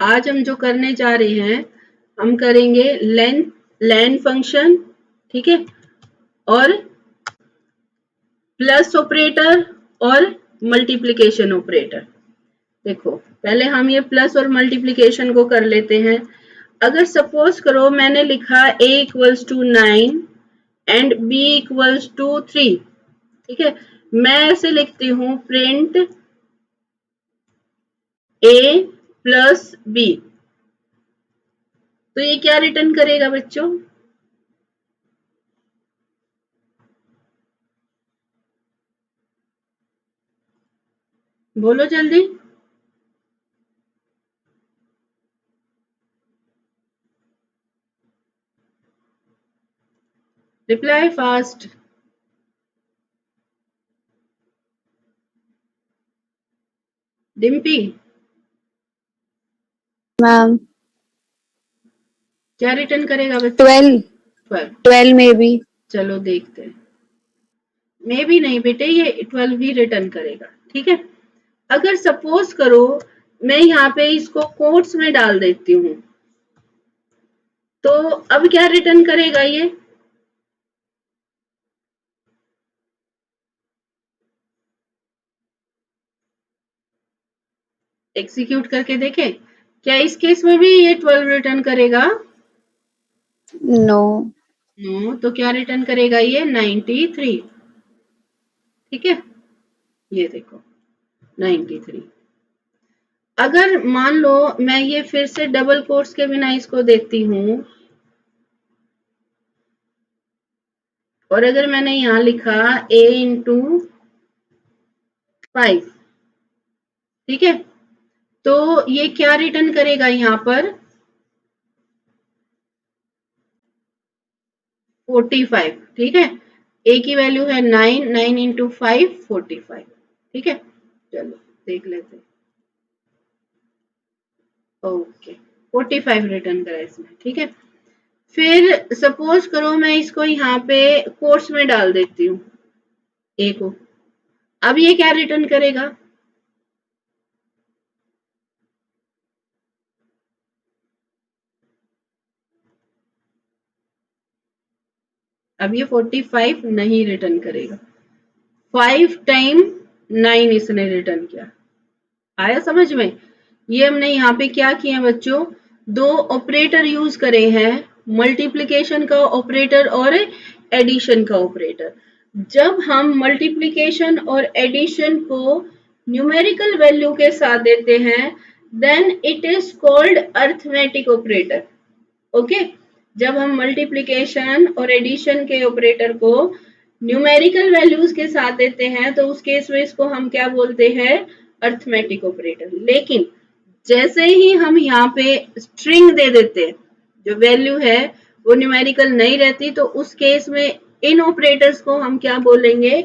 आज हम जो करने जा रहे हैं, हम करेंगे लेन फंक्शन, ठीक है, और प्लस ऑपरेटर और मल्टीप्लिकेशन ऑपरेटर। देखो पहले हम ये प्लस और मल्टीप्लिकेशन को कर लेते हैं। अगर सपोज करो मैंने लिखा a equals to 9 and b equals to 3, ठीक है, मैं ऐसे लिखती हूँ प्रिंट a प्लस b, तो ये क्या रिटर्न करेगा बच्चों? बोलो जल्दी। Reply fast. डिम्पी मैम क्या रिटर्न करेगा बच्चों? 12 12 में भी। चलो देखते हैं। मे भी नहीं बेटे, ये 12 ही रिटर्न करेगा, ठीक है। अगर सपोज करो मैं यहाँ पे इसको कोट्स में डाल देती हूँ, तो अब क्या रिटर्न करेगा ये? एग्जीक्यूट करके देखें, क्या इस केस में भी ये 12 रिटर्न करेगा? नो नो, तो क्या रिटर्न करेगा ये? 93, ठीक है, ये देखो 93। अगर मान लो मैं ये फिर से डबल कोट्स के बिना इसको देखती हूँ, और अगर मैंने यहाँ लिखा a इंटू 5, ठीक है, तो ये क्या रिटर्न करेगा यहाँ पर? 45, ठीक है। a की वैल्यू है 9, 9 इंटू 5 45, ठीक है। चलो देख लेते हैं। ओके, 45 रिटर्न करा इसमें, ठीक है। फिर सपोज करो मैं इसको यहाँ पे कोट्स में डाल देती हूँ a को, अब ये क्या रिटर्न करेगा? अब ये 45 नहीं रिटर्न करेगा, 5 टाइम 9 इसने रिटर्न किया। आया समझ में? ये हमने यहाँ पे क्या किया बच्चों, दो ऑपरेटर यूज करे हैं, मल्टीप्लिकेशन का ऑपरेटर और एडिशन का ऑपरेटर। जब हम मल्टीप्लिकेशन और एडिशन को न्यूमेरिकल वैल्यू के साथ देते हैं, then it is called arithmetic operator. Okay, जब हम मल्टीप्लिकेशन और एडिशन के ऑपरेटर को न्यूमेरिकल वैल्यूज के साथ देते हैं, तो उस केस में इसको हम क्या बोलते हैं? Arithmetic operator. लेकिन जैसे ही हम यहाँ पे स्ट्रिंग दे देते हैं, जो वैल्यू है वो न्यूमेरिकल नहीं रहती, तो उस केस में इन ऑपरेटर्स को हम क्या बोलेंगे?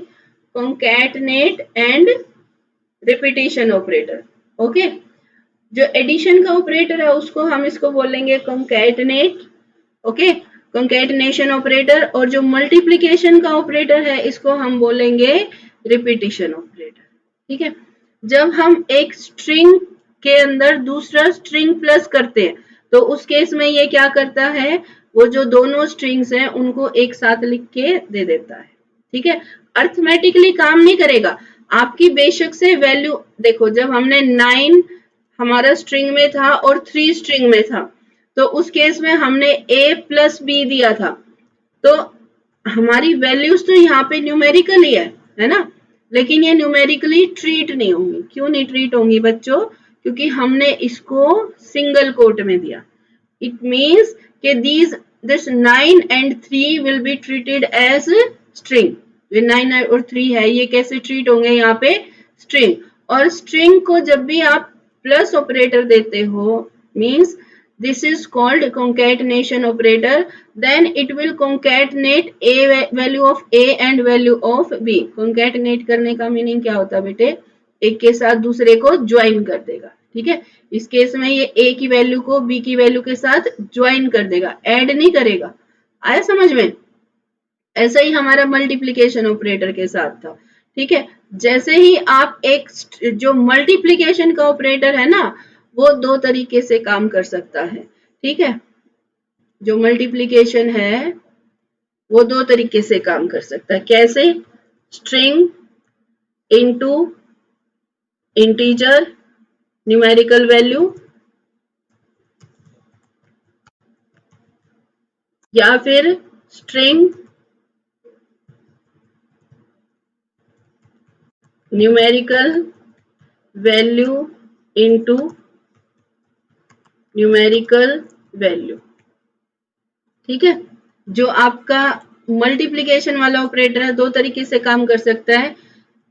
कॉन्कैटनेट एंड रिपीटिशन ऑपरेटर। ओके, जो एडिशन का ऑपरेटर है उसको हम इसको बोलेंगे कॉन्कैटनेट, ओके, कॉन्कैटिनेशन ऑपरेटर, और जो मल्टीप्लिकेशन का ऑपरेटर है इसको हम बोलेंगे रिपीटिशन ऑपरेटर, ठीक है। जब हम एक स्ट्रिंग के अंदर दूसरा स्ट्रिंग प्लस करते हैं, तो उस केस में ये क्या करता है? वो जो दोनों स्ट्रिंग्स हैं उनको एक साथ लिख के दे देता है, ठीक है। अर्थमेटिकली काम नहीं करेगा, आपकी बेशक से वैल्यू देखो, जब हमने 9 हमारा स्ट्रिंग में था और 3 स्ट्रिंग में था, तो उस केस में हमने a प्लस बी दिया था, तो हमारी वैल्यूज तो यहाँ पे न्यूमेरिकल ही है ना, लेकिन ये न्यूमेरिकली ट्रीट नहीं होंगी। क्यों नहीं ट्रीट होंगी बच्चों? क्योंकि हमने इसको सिंगल कोट में दिया। इट मीन्स कि this 9 and 3 will be treated as string. ये 9 और 3 है, ये कैसे ट्रीट होंगे यहाँ पे? स्ट्रिंग। और स्ट्रिंग को जब भी आप प्लस ऑपरेटर देते हो, means this is called concatenation operator, then it will concatenate a value of a and value of b। concatenate करने का मीनिंग क्या होता है बेटे? एक के साथ दूसरे को ज्वाइन कर देगा, ठीक है। इस केस में ये a की वैल्यू को b की वैल्यू के साथ ज्वाइन कर देगा, ऐड नहीं करेगा। आया समझ में? ऐसा ही हमारा मल्टीप्लिकेशन ऑपरेटर के साथ था, ठीक है। जैसे ही आप एक जो मल्टीप्लिकेशन का ऑपरेटर है ना, वो दो तरीके से काम कर सकता है। ठीक है, जो मल्टीप्लिकेशन है वो दो तरीके से काम कर सकता है। कैसे? String into integer numerical value, या फिर string numerical value into numerical value. ठीक है, जो आपका मल्टीप्लिकेशन वाला ऑपरेटर है दो तरीके से काम कर सकता है।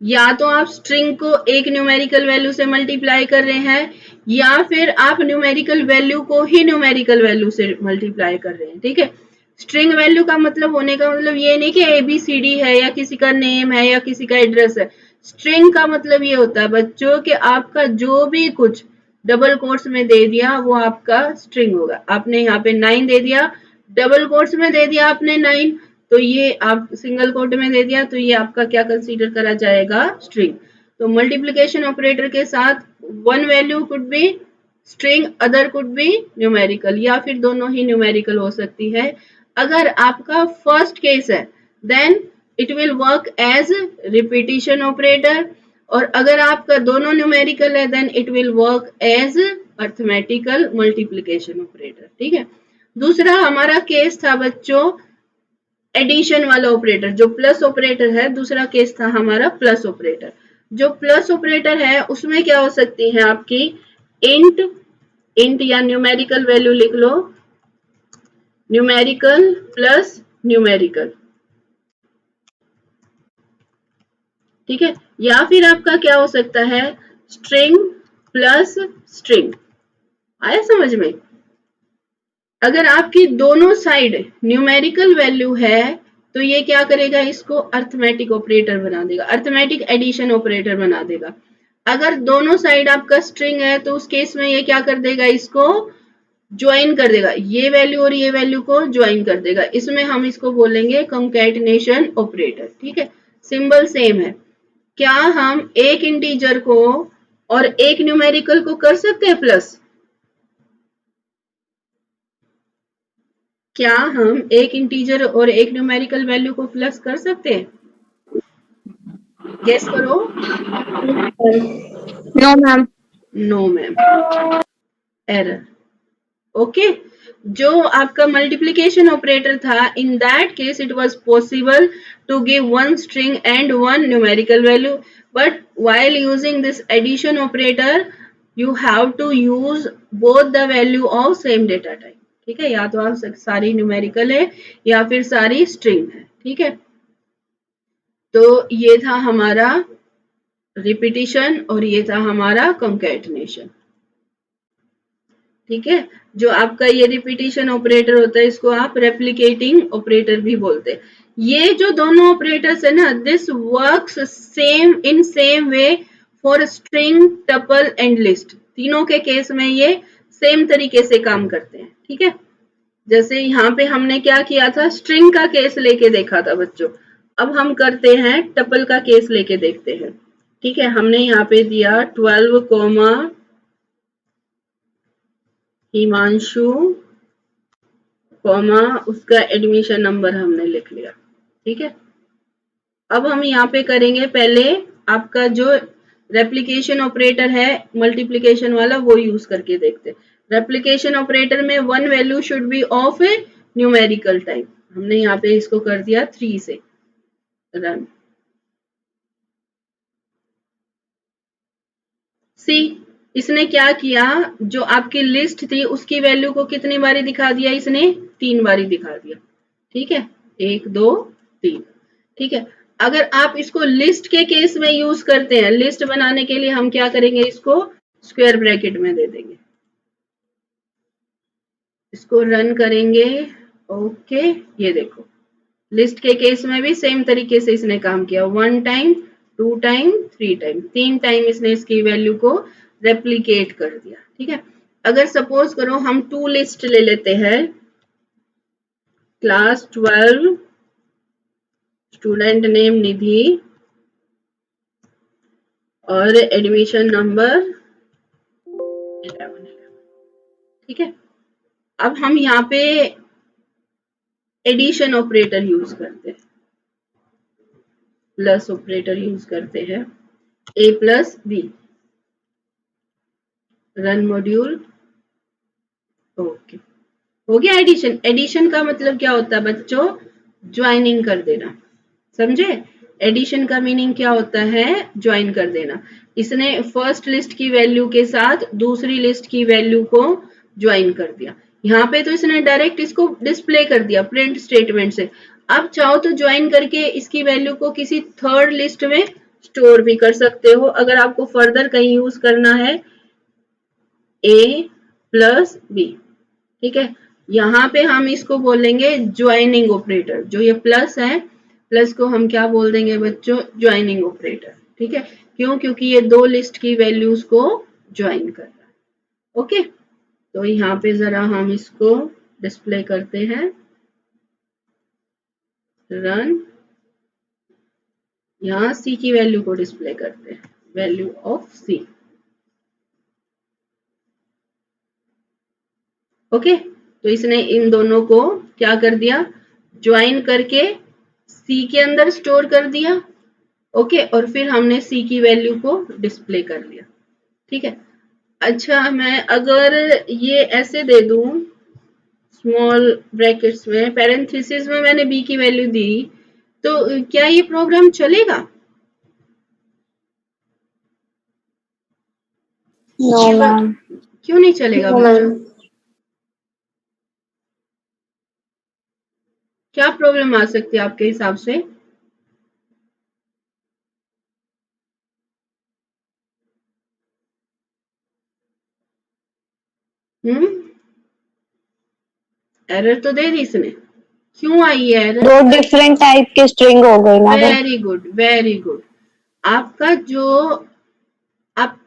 या तो आप स्ट्रिंग को एक न्यूमेरिकल वैल्यू से मल्टीप्लाई कर रहे हैं, या फिर आप न्यूमेरिकल वैल्यू को ही न्यूमेरिकल वैल्यू से मल्टीप्लाई कर रहे हैं। ठीक है, स्ट्रिंग वैल्यू का मतलब होने का मतलब ये नहीं कि ABCD है या किसी का नेम है या किसी का एड्रेस है। स्ट्रिंग का मतलब ये होता है बच्चों कि आपका जो भी कुछ डबल कोट्स में दे दिया वो आपका स्ट्रिंग होगा। आपने यहाँ पे 9 दे दिया, डबल कोट्स में दे दिया आपने 9, तो ये आप सिंगल कोट में दे दिया तो ये आपका क्या कंसीडर करा जाएगा? स्ट्रिंग। तो मल्टीप्लिकेशन ऑपरेटर के साथ one value could be string, other could be numerical, या फिर दोनों ही न्यूमेरिकल हो सकती है। अगर आपका फर्स्ट केस है then it will work as repetition operator, और अगर आपका दोनों न्यूमेरिकल है then it will work as arithmetical multiplication operator. ठीक है, दूसरा हमारा केस था बच्चों एडिशन वाला ऑपरेटर, जो प्लस ऑपरेटर है। दूसरा केस था हमारा प्लस ऑपरेटर। जो प्लस ऑपरेटर है उसमें क्या हो सकती है आपकी इंट, इंट या न्यूमेरिकल वैल्यू लिख लो, न्यूमेरिकल प्लस न्यूमेरिकल। ठीक है, या फिर आपका क्या हो सकता है स्ट्रिंग प्लस स्ट्रिंग। आया समझ में? अगर आपकी दोनों साइड न्यूमेरिकल वैल्यू है तो ये क्या करेगा? इसको अर्थमेटिक ऑपरेटर बना देगा, अर्थमेटिक एडिशन ऑपरेटर बना देगा। अगर दोनों साइड आपका स्ट्रिंग है तो उस केस में ये क्या कर देगा? इसको ज्वाइन कर देगा, ये वैल्यू और ये वैल्यू को ज्वाइन कर देगा। इसमें हम इसको बोलेंगे कंकैटिनेशन ऑपरेटर। ठीक है, सिंबल सेम है। क्या हम एक इंटीजर को और एक न्यूमेरिकल को कर सकते हैं प्लस? क्या हम एक इंटीजर और एक न्यूमेरिकल वैल्यू को प्लस कर सकते हैं? गेस करो। No, ma'am. No ma'am, error. Okay, जो आपका मल्टीप्लिकेशन ऑपरेटर था in that case it was possible to give one string and one numerical value, but while using this addition operator you have to use both the value of same data type. ठीक है, या तो आप सारी numerical है या फिर सारी स्ट्रिंग है। ठीक है, तो ये था हमारा रिपीटिशन और ये था हमारा कंकैटिनेशन। ठीक है, जो आपका ये रिपीटिशन ऑपरेटर होता है इसको आप रेप्लिकेटिंग ऑपरेटर भी बोलते हैं। ये जो दोनों ऑपरेटर्स है ना, this works same in same way for string, tuple and list. तीनों के केस में ये सेम तरीके से काम करते हैं। ठीक है, जैसे यहाँ पे हमने क्या किया था, स्ट्रिंग का केस लेके देखा था बच्चों। अब हम करते हैं टपल का केस लेके देखते हैं। ठीक है, हमने यहाँ पे दिया 12 कोमा हिमांशु कॉमा उसका एडमिशन नंबर हमने लिख लिया। ठीक है, अब हम यहाँ पे करेंगे पहले आपका जो रेप्लिकेशन ऑपरेटर है मल्टीप्लिकेशन वाला वो यूज करके देखते हैं। रेप्लिकेशन ऑपरेटर में one value should be of A numerical type. हमने यहाँ पे इसको कर दिया 3 से रन। सी, इसने क्या किया, जो आपकी लिस्ट थी उसकी वैल्यू को कितनी बारी दिखा दिया? इसने 3 बारी दिखा दिया। ठीक है, 1 2 3। ठीक है, अगर आप इसको लिस्ट के केस में यूज करते हैं, लिस्ट बनाने के लिए हम क्या करेंगे? इसको स्क्वायर ब्रैकेट में दे देंगे, इसको रन करेंगे। ओके, ये देखो लिस्ट के केस में भी सेम तरीके से इसने काम किया। 1 टाइम, 2 टाइम, 3 टाइम, 3 टाइम इसने इसकी वैल्यू को रेप्लिकेट कर दिया। ठीक है, अगर सपोज करो हम 2 लिस्ट ले लेते हैं, क्लास 12, स्टूडेंट नेम निधि और एडमिशन नंबर 11 ठीक है। अब हम यहाँ पे एडिशन ऑपरेटर यूज करते हैं, प्लस ऑपरेटर यूज करते हैं, a plus B, run module. Okay, हो गया एडिशन। एडिशन का मतलब क्या होता है बच्चों? ज्वाइनिंग कर देना, समझे? एडिशन का मीनिंग क्या होता है? ज्वाइन कर देना। इसने फर्स्ट लिस्ट की वैल्यू के साथ दूसरी लिस्ट की वैल्यू को ज्वाइन कर दिया। यहाँ पे तो इसने डायरेक्ट इसको डिस्प्ले कर दिया प्रिंट स्टेटमेंट से। अब चाहो तो ज्वाइन करके इसकी वैल्यू को किसी थर्ड लिस्ट में स्टोर भी कर सकते हो, अगर आपको फर्दर कहीं यूज करना है। ए प्लस बी, ठीक है। यहाँ पे हम इसको बोलेंगे ज्वाइनिंग ऑपरेटर। जो ये प्लस है, प्लस को हम क्या बोल देंगे बच्चों? ज्वाइनिंग ऑपरेटर, ठीक है। क्यों? क्योंकि ये दो लिस्ट की वैल्यूज को ज्वाइन कर रहा है। ओके, तो यहाँ पे जरा हम इसको डिस्प्ले करते हैं, रन। यहाँ सी की वैल्यू को डिस्प्ले करते हैं, वैल्यू ऑफ सी। ओके, तो इसने इन दोनों को क्या कर दिया? ज्वाइन करके सी के अंदर स्टोर कर दिया। ओके, और फिर हमने सी की वैल्यू को डिस्प्ले कर लिया, ठीक है। अच्छा, मैं अगर ये ऐसे दे दूं, स्मॉल ब्रैकेट्स में, पैरेंथेसिस में मैंने बी की वैल्यू दी, तो क्या ये प्रोग्राम चलेगा? No, ma'am. क्यों नहीं चलेगा बच्चों? क्या प्रॉब्लम आ सकती है आपके हिसाब से? एरर तो दे दी इसने, क्यों आई है एरर? दो डिफरेंट टाइप के स्ट्रिंग हो गए ना। Very good, very good. आपका जो आप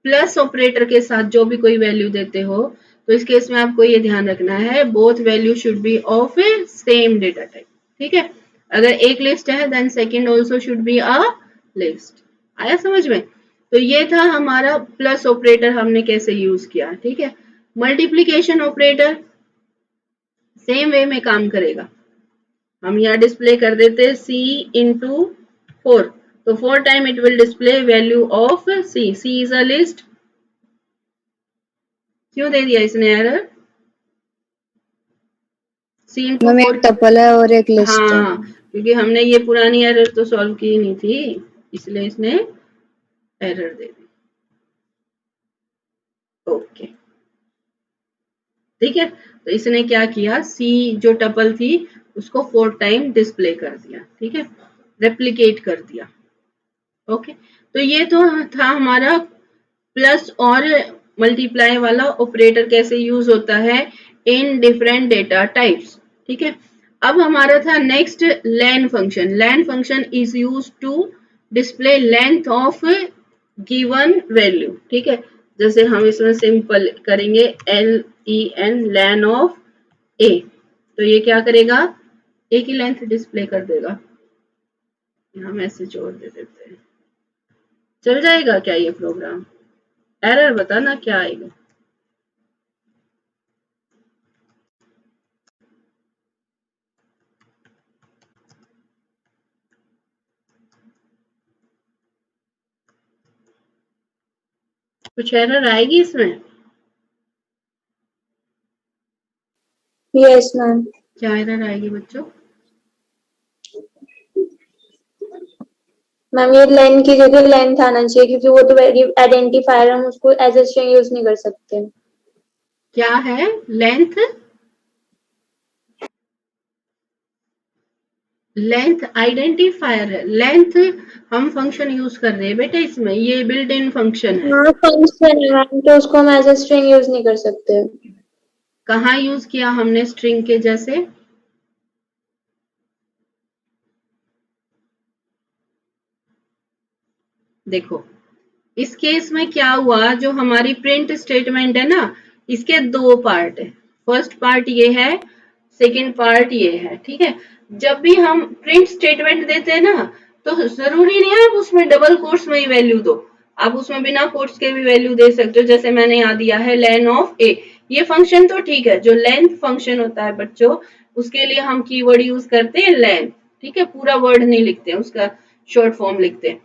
प्लस ऑपरेटर के साथ जो भी कोई वैल्यू देते हो, तो इस केस में आपको ये ध्यान रखना है, both value should be of same data type, ठीक है। अगर एक लिस्ट है, then second also should be a list. आया समझ में? तो ये था हमारा प्लस ऑपरेटर, हमने कैसे यूज किया, ठीक है। मल्टीप्लीकेशन ऑपरेटर सेम वे में काम करेगा। हम यहाँ डिस्प्ले कर देते c इंटू 4, तो 4 time it will display value of c। c is a list. क्यों दे दिया इसने एरर? c इंटू मैम एक 4। टपल है और एक लिस्ट है। हाँ, क्योंकि हमने ये पुरानी एरर तो सॉल्व की नहीं थी, इसलिए इसने एरर दे दी। ओके, ठीक है। तो इसने क्या किया, c जो टपल थी उसको 4 टाइम डिस्प्ले कर दिया, ठीक है, रेप्लिकेट कर दिया। ओके, तो ये तो था हमारा प्लस और मल्टीप्लाई वाला ऑपरेटर कैसे यूज होता है इन डिफरेंट डेटा टाइप्स, ठीक है। अब हमारा था next len function. Len function is use to display length of given value, ठीक है। जैसे हम इसमें सिंपल करेंगे LEN, लेन ऑफ ए, तो ये क्या करेगा? ए की लेंथ डिस्प्ले कर देगा। यहाँ मैसेज और दे देते हैं, चल जाएगा क्या ये प्रोग्राम? एरर बताना क्या आएगा? कुछ एरर आएगी इसमें? Yes ma'am. क्या एरर आएगी बच्चों? मैम ये लेन की जगह लेंथ आना चाहिए, क्योंकि वो तो आइडेंटिफायर, हम उसको एज ए स्ट्रिंग यूज नहीं कर सकते। क्या है? लेंथ? लेंथ आइडेंटिफायर है। लेंथ हम फंक्शन यूज कर रहे हैं बेटा इसमें, ये बिल्ट इन फंक्शन है। हाँ फंक्शन है मैम, तो उसको हम एज ए स्ट्रिंग यूज नहीं कर सकते। कहाँ यूज किया हमने स्ट्रिंग के जैसे? देखो, इस केस में क्या हुआ, जो हमारी प्रिंट स्टेटमेंट है ना, इसके दो पार्ट है। फर्स्ट पार्ट ये है, सेकंड पार्ट ये है, ठीक है। जब भी हम प्रिंट स्टेटमेंट देते हैं ना, तो जरूरी नहीं है आप उसमें डबल कोट्स में ही वैल्यू दो। आप उसमें बिना कोट्स के भी वैल्यू दे सकते हो, जैसे मैंने यहाँ दिया है लेन ऑफ ए। ये फंक्शन तो ठीक है, जो लेंथ फंक्शन होता है बच्चों, उसके लिए हम कीवर्ड यूज करते हैं लेन, ठीक है, पूरा वर्ड नहीं लिखते हैं, उसका शॉर्ट फॉर्म लिखते हैं।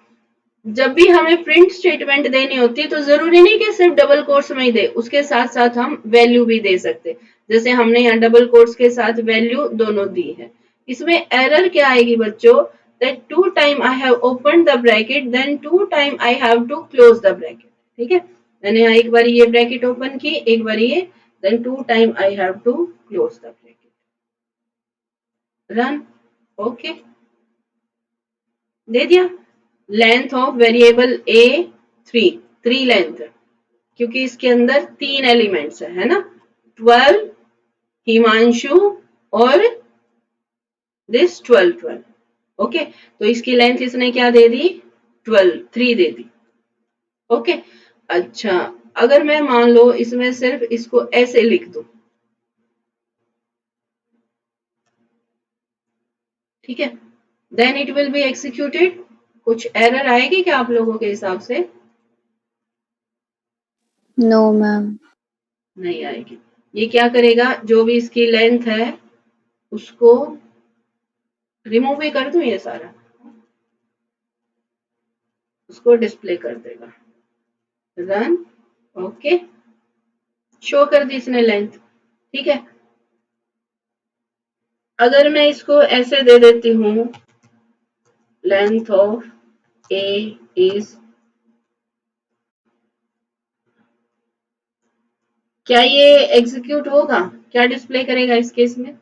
जब भी हमें प्रिंट स्टेटमेंट देनी होती है तो जरूरी नहीं कि सिर्फ डबल कोट्स में ही दे, उसके साथ साथ हम वैल्यू भी दे सकते, जैसे हमने यहाँ डबल कोट्स के साथ वैल्यू दोनों दी है। इसमें एरर क्या आएगी बच्चों, that 2 time I have opened the bracket then 2 time I have to close the bracket, ठीक है, मैंने यहाँ एक बार ये ब्रैकेट ओपन की, एक बार ये, then 2 time I have to close the bracket, run, okay, दे दिया। Length of variable A 3 length, क्योंकि इसके अंदर 3 एलिमेंट्स है ना, 12 हिमांशु और दिस 12 ओके, तो इसकी लेंथ इसने क्या दे दी, 3 दे दी, ओके। अच्छा, अगर मैं मान लो इसमें सिर्फ इसको ऐसे लिख दूं, ठीक है, then it will be executed, कुछ एरर आएगी क्या आप लोगों के हिसाब से? नो मैम, नहीं आएगी। ये क्या करेगा, जो भी इसकी लेंथ है उसको रिमूव ही कर दूं, ये सारा उसको डिस्प्ले कर देगा, रन, ओके, शो कर दी इसने लेंथ, ठीक है। अगर मैं इसको ऐसे दे देती हूँ, लेंथ ऑफ ए इज, क्या ये एग्जीक्यूट होगा, क्या डिस्प्ले करेगा इस केस में?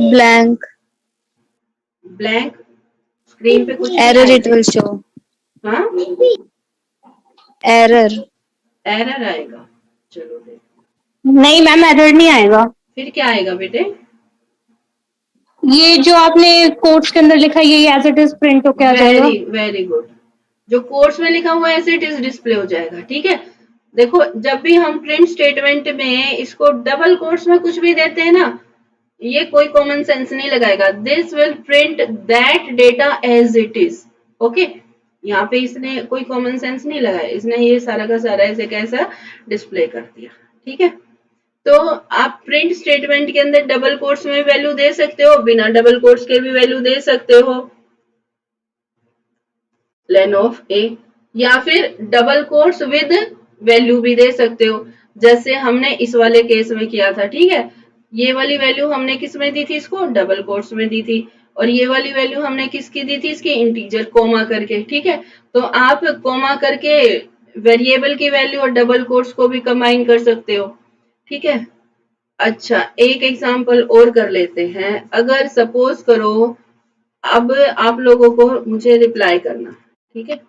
ब्लैंक, ब्लैंक, स्क्रीन पे कुछ एरर इट विल शो, हाँ, एरर, एरर आएगा, चलो देख, नहीं मैम एरर नहीं आएगा, फिर क्या आएगा बेटे? ये जो आपने कोट्स के अंदर लिखा है ये एज इट इज प्रिंट होके आ जाएगा। वेरी गुड, जो कोर्स में लिखा हुआ है ऐसे इट इज डिस्प्ले हो जाएगा, ठीक है। देखो, जब भी हम प्रिंट स्टेटमेंट में इसको डबल कोट्स में कुछ भी देते हैं ना, ये कोई कॉमन सेंस नहीं लगाएगा, this will print that data as it is, okay. यहाँ पे इसने कोई कॉमन सेंस नहीं लगाया, इसने ये सारा का सारा ऐसे कैसा डिस्प्ले कर दिया, ठीक है। तो आप प्रिंट स्टेटमेंट के अंदर डबल कोट्स में वैल्यू दे सकते हो, बिना डबल कोट्स के भी वैल्यू दे सकते हो, लेन ऑफ ए, या फिर डबल कोट्स विद वैल्यू भी दे सकते हो, जैसे हमने इस वाले केस में किया था, ठीक है। ये वाली वैल्यू हमने किस में दी थी, इसको डबल कोट्स में दी थी, और ये वाली वैल्यू हमने किसकी दी थी, इसकी इंटीजर कोमा करके, ठीक है। तो आप कोमा करके वेरिएबल की वैल्यू और डबल कोट्स को भी कंबाइन कर सकते हो, ठीक है। अच्छा, एक एग्जांपल और कर लेते हैं, अगर सपोज करो, अब आप लोगों को मुझे रिप्लाई करना, ठीक है।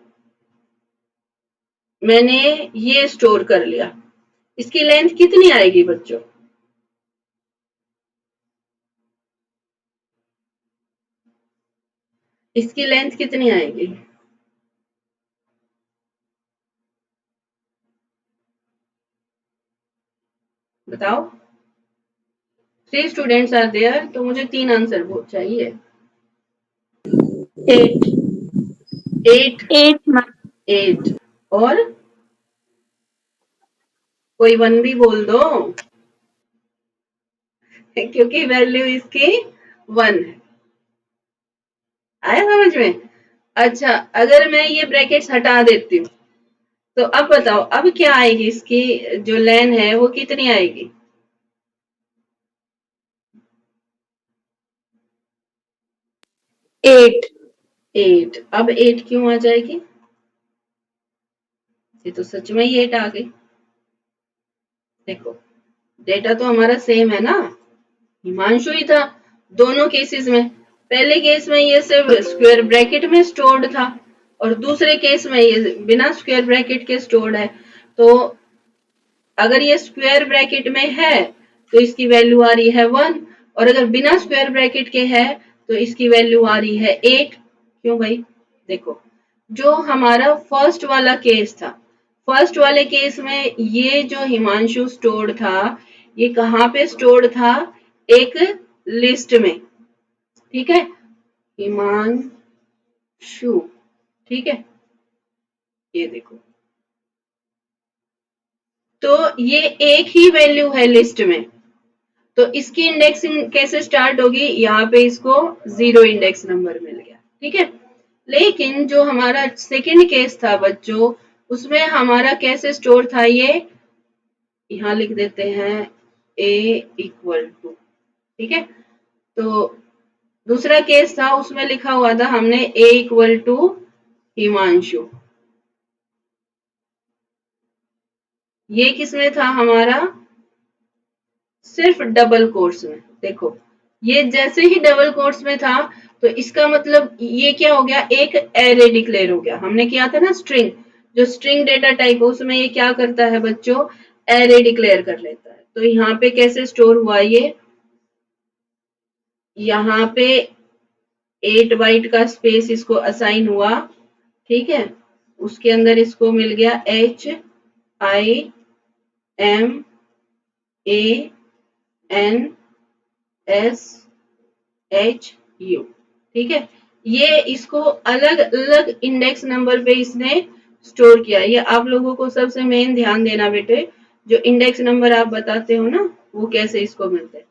मैंने ये स्टोर कर लिया, इसकी लेंथ कितनी आएगी बच्चों? इसकी लेंथ कितनी आएगी? बताओ, 3 स्टूडेंट्स आर देयर, तो मुझे 3 आंसर बहुत चाहिए। 8, 8, 8 8, और कोई 1 भी बोल दो, क्योंकि वैल्यू इसकी 1 है, आया समझ में? अच्छा, अगर मैं ये ब्रैकेट्स हटा देती हूँ, तो अब बताओ, अब क्या आएगी, इसकी जो लेन है वो कितनी आएगी? 8, 8, अब 8 क्यों आ जाएगी? ये तो सच में ही 8 आ गई। देखो, डेटा तो हमारा सेम है ना, हिमांशु ही था दोनों केसेस में। पहले केस में ये सिर्फ स्क्वायर ब्रैकेट में स्टोर्ड था, और दूसरे केस में ये बिना स्क्वायर ब्रैकेट के स्टोर्ड है। तो अगर ये स्क्वायर ब्रैकेट में है तो इसकी वैल्यू आ रही है 1, और अगर बिना स्क्वायर ब्रैकेट के है तो इसकी वैल्यू आ रही है 8। क्यों भाई? देखो, जो हमारा फर्स्ट वाला केस था, फर्स्ट वाले केस में ये जो हिमांशु स्टोर्ड था, ये कहाँ पे स्टोर्ड था? एक लिस्ट में, ठीक है, हिमांशु शू, ठीक है, ये देखो, तो ये एक ही वैल्यू है लिस्ट में, तो इसकी इंडेक्सिंग कैसे स्टार्ट होगी, यहाँ पे इसको 0 इंडेक्स नंबर मिल गया, ठीक है। लेकिन जो हमारा सेकंड केस था बच्चों, उसमें हमारा कैसे स्टोर था, ये यहाँ लिख देते हैं a इक्वल टू, ठीक है। तो दूसरा केस था, उसमें लिखा हुआ था हमने a इक्वल टू हिमांशु, ये किसमें था हमारा, सिर्फ डबल कोट्स में। देखो ये जैसे ही डबल कोट्स में था, तो इसका मतलब ये क्या हो गया, एक एरे डिक्लेयर हो गया। हमने किया था ना स्ट्रिंग, जो स्ट्रिंग डेटा टाइप उसमें ये क्या करता है बच्चों, एरे डिक्लेयर कर लेता है। तो यहाँ पे कैसे स्टोर हुआ ये, यहाँ पे 8 बाइट का स्पेस इसको असाइन हुआ, ठीक है। उसके अंदर इसको मिल गया HIMANSHU, ठीक है। ये इसको अलग अलग इंडेक्स नंबर पे इसने स्टोर किया। ये आप लोगों को सबसे मेन ध्यान देना बेटे, जो इंडेक्स नंबर आप बताते हो ना, वो कैसे इसको मिलते हैं,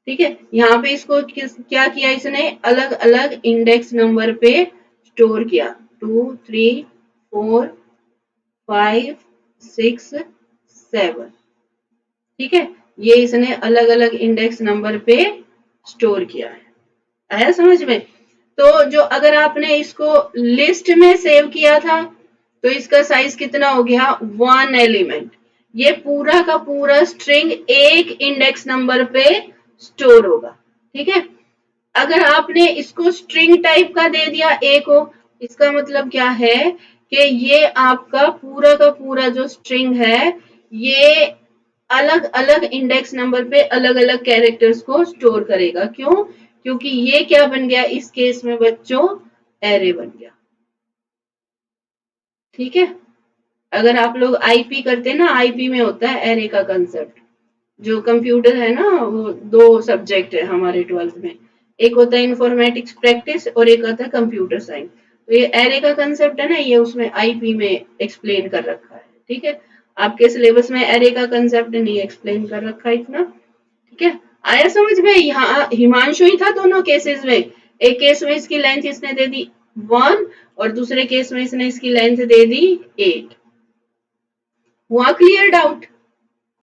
ठीक है। यहाँ पे इसको क्या किया इसने, अलग अलग इंडेक्स नंबर पे स्टोर किया, 2 3 4 5 6 7, ठीक है। ये इसने अलग अलग इंडेक्स नंबर पे स्टोर किया है। आया समझ में। तो जो अगर आपने इसको लिस्ट में सेव किया था, तो इसका साइज कितना हो गया, 1 एलिमेंट। ये पूरा का पूरा स्ट्रिंग एक इंडेक्स नंबर पे स्टोर होगा, ठीक है। अगर आपने इसको स्ट्रिंग टाइप का दे दिया ए को, इसका मतलब क्या है कि ये आपका पूरा का पूरा जो स्ट्रिंग है, ये अलग अलग इंडेक्स नंबर पे अलग अलग कैरेक्टर्स को स्टोर करेगा। क्यों, क्योंकि ये क्या बन गया इस केस में बच्चों, एरे बन गया, ठीक है। अगर आप लोग आईपी करते हैं ना, आईपी में होता है एरे का कंसेप्ट। जो कंप्यूटर है ना, वो दो सब्जेक्ट है हमारे 12th में, एक होता है इंफॉर्मेटिक्स प्रैक्टिस और एक होता है कंप्यूटर साइंस। तो ये एरे का कंसेप्ट है ना, ये उसमें आईपी में एक्सप्लेन कर रखा है, ठीक है। आपके सिलेबस में एरे का कंसेप्ट नहीं एक्सप्लेन कर रखा है इतना, ठीक है। आया समझ में। यहाँ हिमांशु ही था दोनों केसेस में, एक केस में इसकी लेंथ इसने दे दी 1 और दूसरे केस में इसने इसकी लेंथ दे दी 8। हुआ क्लियर डाउट।